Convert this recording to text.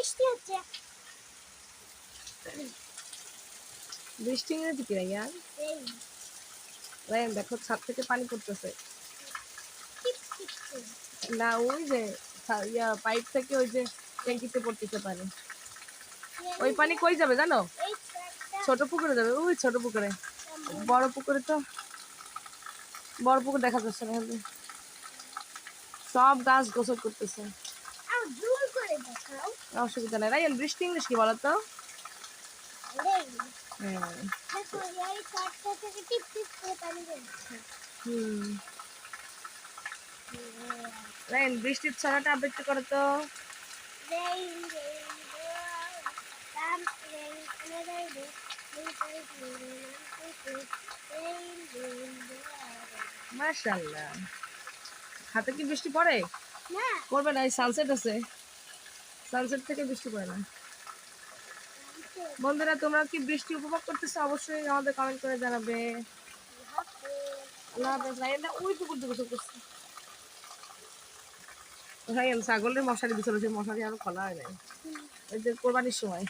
বৃষ্টি হচ্ছে। বৃষ্টি হয়েছে কি রাইয়ান? এই রাইয়ান দেখো ছাদ থেকে পানি পড়তেছে। টিপ টিপ করে। না ওই যে পাইপ থেকে ওই যে ট্যাঙ্কিতে পড়তেছে পানি। ওই পানি কই যাবে জানো? এই ট্রাকটা ছোট পুকুরে যাবে, ওই ছোট পুকুরে। বড় পুকুরে তো বড় পুকুর দেখা যাচ্ছে না এখান থেকে। সব গাছ গোসল করতেছে। আর জুম করে দেখাও। অসুবিধা নাই। রাইয়ান বৃষ্টি ইংলিশ কি বলতো? এই হুম দেখো এই ট্রাকটা থেকে টিপ টিপ করে পানি বেরোচ্ছে। হুম রাইয়ান বৃষ্টির ছড়াটা আবৃত্তি করো তো। Rain, rain, come rain, rain, মাশাআল্লাহ। হাতে কি বৃষ্টি পড়ে? না পড়বে না, এই সানসেট আছে, সানসেট থেকে বৃষ্টি পড়ে না। বন্ধুরা তোমরা কি বৃষ্টি উপভোগ করতেছো? অবশ্যই আমাদের কমেন্ট করে জানাবে। আল্লাহ হাফেজ। রাইয়ান ওই পুকুর থেকে গোসল করছে। রাইয়ান ছাগলের মশারি বিছানো, সেই মশারি আরো খোলা হয় নাই, ওই যে কোরবানির সময়।